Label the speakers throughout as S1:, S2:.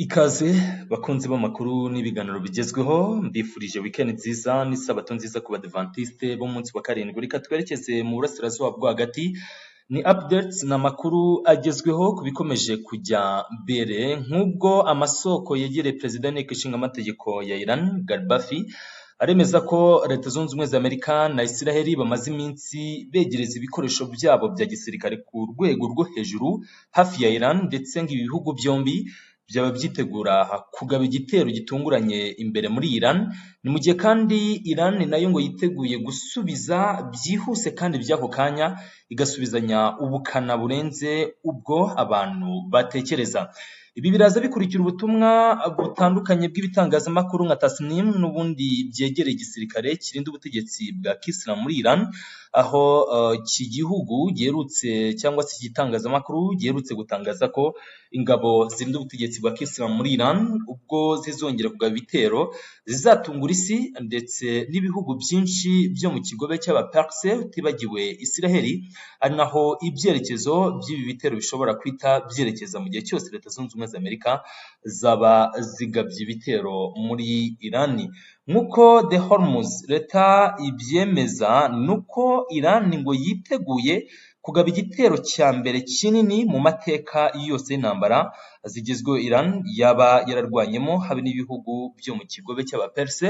S1: Ikaze bakunzi b'amakuru n'ibiganiro bigezweho, mbifurije weekend nziza n'isabato nziza ku badventiste bo munsi wa karindwi. Reka twerekeze mu burasirazuba bwo hagati, ni updates n'amakuru agezweho ku bikomeje kujya mbere, nk'ubwo amasoko yegereye perezida w'inteko ishinga amategeko ya Iran Garbafi aremeza ko leta zunze ubumwe za Amerika na Israeli bamaze iminsi begereza ibikoresho byabo bya gisirikare ku rwego rwo hejuru hafi ya Iran, ndetse ngo ibi bihugu byombi byaba byitegura kugaba igitero gitunguranye imbere muri Iran. Ni mu gihe kandi Iran nayo ngo yiteguye gusubiza byihuse kandi by'ako kanya, igasubizanya ubukana burenze ubwo abantu batekereza. Ibi biraza bikurikira ubutumwa butandukanye bw'ibitangazamakuru nka Tasnim n'ubundi byegereye igisirikare kirinda ubutegetsi bwa Kisilamu muri Iran, aho iki gihugu giherutse cyangwa se igitangazamakuru giherutse gutangaza ko ingabo zirinda ubutegetsi bwa Kisilamu muri Iran ubwo zizongera kugaba ibitero zizatungura isi ndetse n'ibihugu byinshi byo mu kigobe cy'abaperse utibagiwe Israeli, ari naho ibyerekezo by'ibi bitero bishobora kwita byerekeza mu gihe cyose leta zunze ubumwe za Amerika zaba zigabye ibitero muri Iran. Nk'uko The Hormuz leta ibyemeza, nuko Iran ngo yiteguye kugaba igitero cya mbere kinini mu mateka yose y'intambara zigezweho Iran yaba yararwanyemo, habe n'ibihugu byo mu kigobe cy'abaperse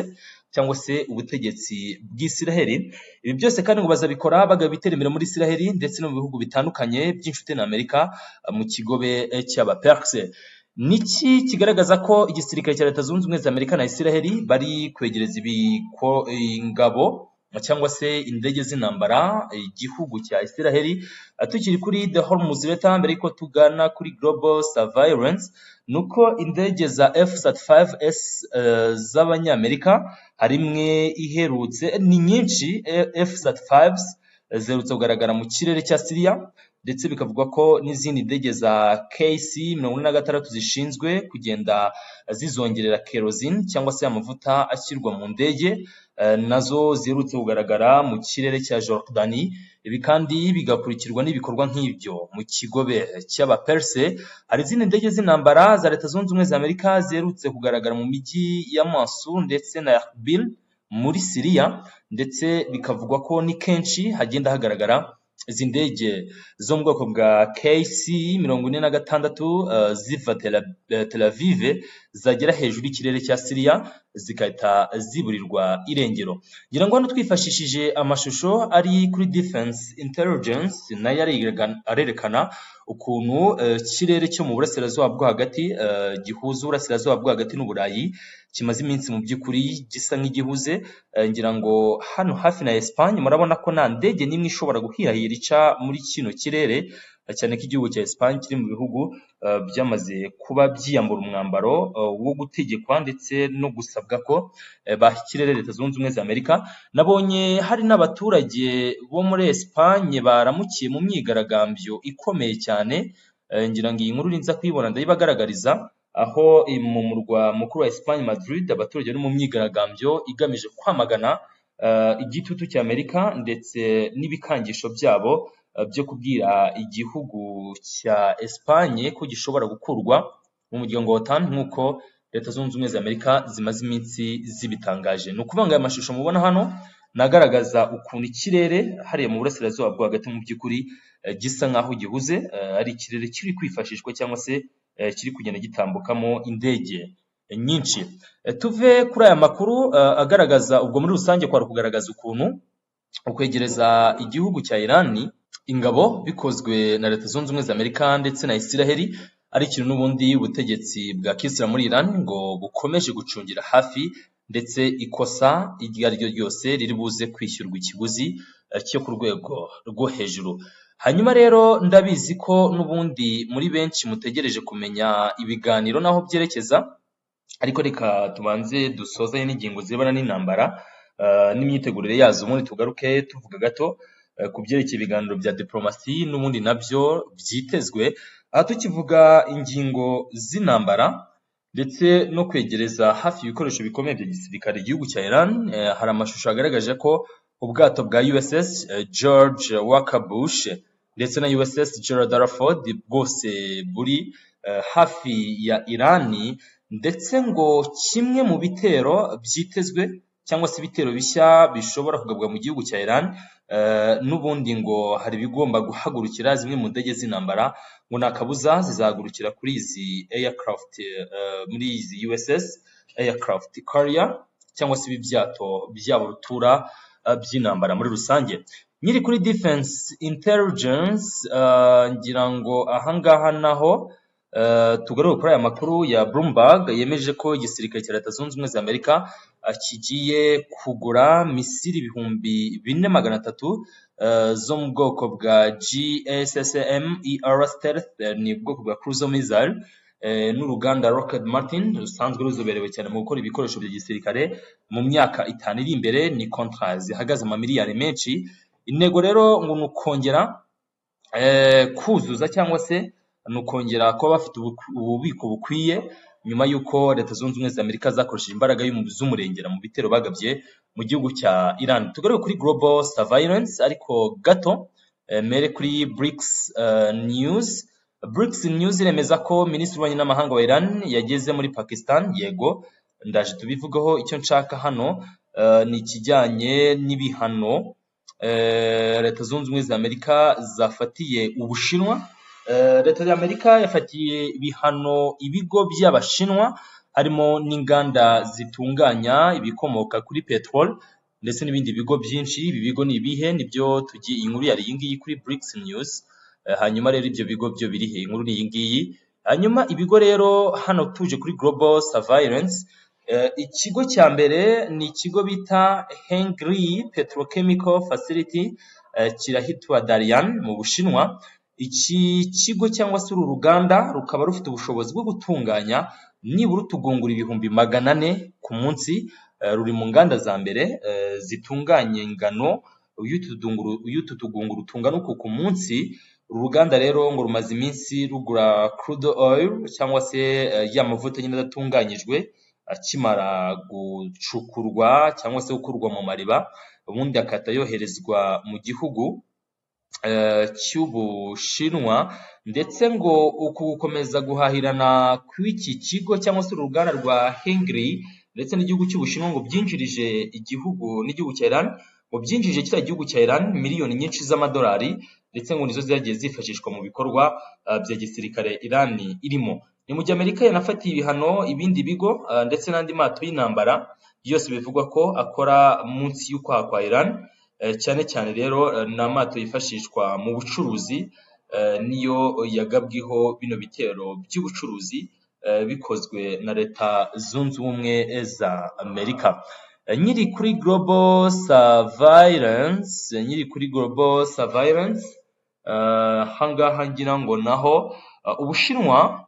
S1: cyangwa se ubutegetsi bw'Isiraheli. Ibi byose kandi ngo bazabikora bagaba ibitero imbere muri Isiraheli ndetse no mu bihugu bitandukanye by'inshuti na Amerika mu kigobe cy'abaperse. Niki kigaragaza ko igisirikare cya leta zunze ubumwe za Amerika na Isiraheli bari kwegereza ingabo cyangwa se indege z'intambara igihugu cya Isiraheli? Tukiri kuri The Hormuz leta, mbere yuko tugana kuri Global Surveillance, nuko indege za F-35S z'abanyamerika hari imwe iherutse, ni nyinshi F-35s ziherutse kugaragara mu kirere cya Syria, ndetse bikavugwa ko n'izindi ndege za KC-46 zishinzwe kugenda zizongerera kerosene cyangwa se amavuta ashyirwa mu ndege, nazo ziherutse kugaragara mu kirere cya Jordani. Ibi kandi bigakurikirwa n'ibikorwa nk'ibyo mu kigobe cy'abaperse. Hari izindi ndege z'intambara za leta zunze ubumwe za Amerika ziherutse kugaragara mu mijyi ya Mosul ndetse na Erbil muri Syria, ndetse bikavugwa ko ni kenshi hagenda hagaragara izi ndege zo mu bwoko bwa KC-46 ziva Tel Aviv zagera hejuru y'ikirere cya Syria zigahita ziburirwa irengero. Ngira ngo hano twifashishije amashusho ari kuri Defense Intelligence, nayo arerekana ukuntu ikirere cyo mu burasirazuba bwo hagati gihuza uburasirazuba bwo hagati n'Uburayi kimaze iminsi mu by'ukuri gisa nk'igihuze. Ngira ngo hano hafi na Espagne murabona ko nta ndege n'imwe ishobora guhirahira ica muri kino kirere, cyane ko igihugu cya Espagne kiri mu bihugu byamaze kuba byiyambura umwambaro wo gutegekwa ndetse no gusabwa ko ikirere leta zunze ubumwe za Amerika. Nabonye hari n'abaturage bo muri Espagne baramukiye mu myigaragambyo ikomeye cyane, ngira ngo iyi nkuru ninza kuyibona ndayibagaragariza, aho mu murwa mukuru wa Espagne Madrid abaturage bari mu myigaragambyo igamije kwamagana igitutu cya Amerika ndetse n'ibikangisho byabo byo kubwira igihugu cya Espagne ko gishobora gukurwa mu muryango wa OTAN nk'uko leta zunze ubumwe za Amerika zimaze iminsi zibitangaje. Ni ukuvuga ngo aya mashusho mubona hano nagaragaza ukuntu ikirere hariya mu burasirazuba bwo hagati mu by'ukuri gisa nk'aho gihuze, ari ikirere kiri kwifashishwa cyangwa se kiri kugenda gitambukamo indege nyinshi. Tuve kuri aya makuru agaragaza ubwo muri rusange kwari kugaragaza ukuntu ukwegereza igihugu cya Iran ingabo bikozwe na leta zunze ubumwe za Amerika ndetse na Isiraheli ari ikintu n'ubundi ubutegetsi bwa Kisilamu muri Iran ngo bukomeje gucungira hafi, ndetse ikosa iryo ari ryo ryose riri buze kwishyurwa ikiguzi cyo ku rwego rwo hejuru. Hanyuma rero ndabizi ko n'ubundi muri benshi mutegereje kumenya ibiganiro naho byerekeza, ariko reka tubanze dusozaye n'ingingo zirebana n'intambara n'imyitegurire yazo, ubundi tugaruke tuvuga gato ku byerekeye ibiganiro bya diplomasi n'ubundi nabyo byitezwe. Aha tukivuga ingingo z'intambara ndetse no kwegereza hafi ibikoresho bikomeye bya gisirikare igihugu cya Iran, hari amashusho agaragaje ko ubwato bwa USS George Walker Bush ndetse na USS Gerald R. Ford bwose buri hafi ya Irani, ndetse ngo kimwe mu bitero byitezwe cyangwa se ibitero bishya bishobora kugabwa mu gihugu cya Iran, n'ubundi ngo hari ibigomba guhagurukira zimwe mu ndege z'intambara, ngo nta kabuza zizahagurukira kuri izi aircraft, muri izi USS aircraft carrier cyangwa se ibi byato byabo rutura by'intambara muri rusange. Nyiri kuri defense intelligence, ngira ngo ahangaha naho tugaruke kuri aya makuru ya Bloomberg yemeje ko igisirikare cya Leta Zunze Ubumwe za Amerika kigiye kugura misiri 4,300 zo mu bwoko bwa GSSM-ER Stealth, ni ubwoko bwa cruise missile, n'uruganda Lockheed Martin rusanzwe ruzoberewe cyane mu gukora ibikoresho bya gisirikare. Mu myaka 5 iri imbere ni contract zihagaze mu miliyari menshi. Intego rero ngo nukongera kuzuza cyangwa se nukongera kuba bafite ububiko bukwiye nyuma y'uko Leta Zunze Ubumwe za Amerika zakoresheje imbaraga z'umurengera mu bitero bagabye mu gihugu cya Iran. Tugaruke kuri global surveillance ariko gato, mere kuri BRICS news. BRICS news iremeza ko Minisitiri w'Ububanyi n'Amahanga wa Iran yageze muri Pakistan. Yego, ndaje tubivugaho. Icyo nshaka hano ni ikijyanye n'ibihano Leta Zunze Ubumwe za Amerika zafatiye Ubushinwa. Leta ya Amerika yafatiye ibihano ibigo by'Abashinwa, harimo n'inganda zitunganya ibikomoka kuri petrol ndetse n'ibindi bigo byinshi. Ibi bigo ni ibihe? Nibyo tugiye, inkuru yari iyi ngiyi kuri BRICS news. Hanyuma rero ibyo bigo byo biri he? Inkuru ni iyi ngiyi. Hanyuma ibigo rero hano tuje kuri global surveillance, ikigo cya mbere ni ikigo bita Hengli Petrochemical Facility, kirahitwa Dalian mu Bushinwa. Iki kigo cyangwa se uru ruganda rukaba rufite ubushobozi bwo gutunganya nibura utugunguru 400 ku munsi. Ruri mu nganda za mbere zitunganya ingano y'utu tugunguru tungana uku ku munsi. Uru ruganda rero ngo rumaze iminsi rugura crude oil cyangwa se ya mavuta nyine adatunganyijwe akimara gucukurwa cyangwa se gukurwa mu mariba, ubundi akata yoherezwa mu gihugu cy'Ubushinwa. Ndetse ngo uku gukomeza guhahirana kw'iki kigo cyangwa se uruganda rwa Hengli ndetse n'igihugu cy'Ubushinwa ngo byinjirije igihugu n'igihugu cya Iran, ngo byinjirije kiriya gihugu cya Iran miliyoni nyinshi z'amadolari, ndetse ngo nizo zagiye zifashishwa mu bikorwa bya gisirikare Iran irimo. Ni mu gihe Amerika yanafatiye ibihano ibindi bigo ndetse n'andi mato y'intambara yose bivugwa ko akora munsi y'ukwaha kwa Iran. Cyane cyane rero n'amato yifashishwa mu bucuruzi, niyo yagabwiho bino bitero by'ubucuruzi bikozwe na Leta Zunze Ubumwe za Amerika. Nyiri kuri global surveillance, hangaha ngira ngo naho Ubushinwa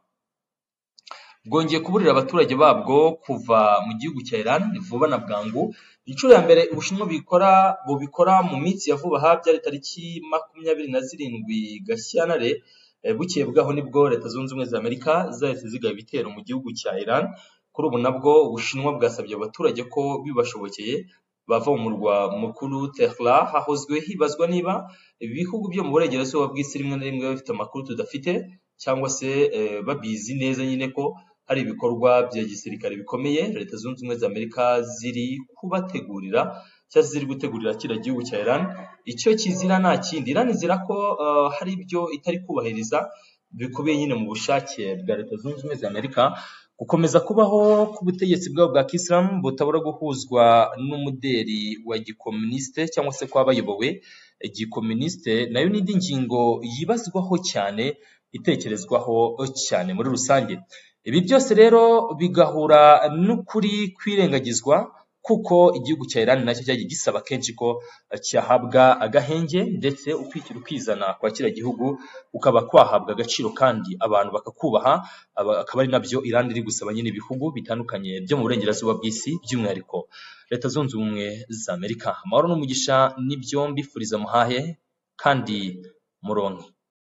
S1: bwongeye kuburira abaturage babwo kuva mu gihugu cya Iran vuba na bwangu. Inshuro ya mbere Ubushinwa bubikora mu minsi ya vuba aha, byari tariki 27 Gashyantare. Bukeye bwaho nibwo Leta Zunze Ubumwe za Amerika zahise zigaba ibitero mu gihugu cya Iran. Kuri ubu nabwo Ubushinwa bwasabye abaturage ko bibashobokeye bava mu murwa mukuru Tehran. Hahozwe hibazwa niba ibihugu byo mu burengerazuba bw'isi rimwe na rimwe bafite amakuru tudafite, cyangwa se babizi neza nyine ko hari ibikorwa bya gisirikare bikomeye Leta Zunze Ubumwe za Amerika ziri kubategurira cyangwa ziri gutegurira kiriya gihugu cya Iran. Icyo kizira nta kindi, Iran izira ko hari ibyo itari kubahiriza bikubiye nyine mu bushake bwa Leta Zunze Ubumwe za Amerika. Gukomeza kubaho k'ubutegetsi bwabo bwa Kisilamu butabura guhuzwa n'umuderi wa gikomuniste cyangwa se kwa bayobowe gikomuniste, nayo n'indi ngingo yibazwaho cyane, itekerezwaho cyane muri rusange. Ibi byose rero bigahura n'ukuri kwirengagizwa, kuko igihugu cya Iran nacyo cyagiye gisaba kenshi ko cyahabwa agahenge, ndetse ukwishyira ukizana kwa kiriya gihugu ukaba kwahabwa agaciro kandi abantu bakakubaha. Akaba ari nabyo Iran iri gusaba nyine ibihugu bitandukanye byo mu burengerazuba bw'isi, by'umwihariko Leta Zunze Ubumwe za Amerika. Amahoro n'umugisha nibyo mbifuriza muhahe kandi muronke.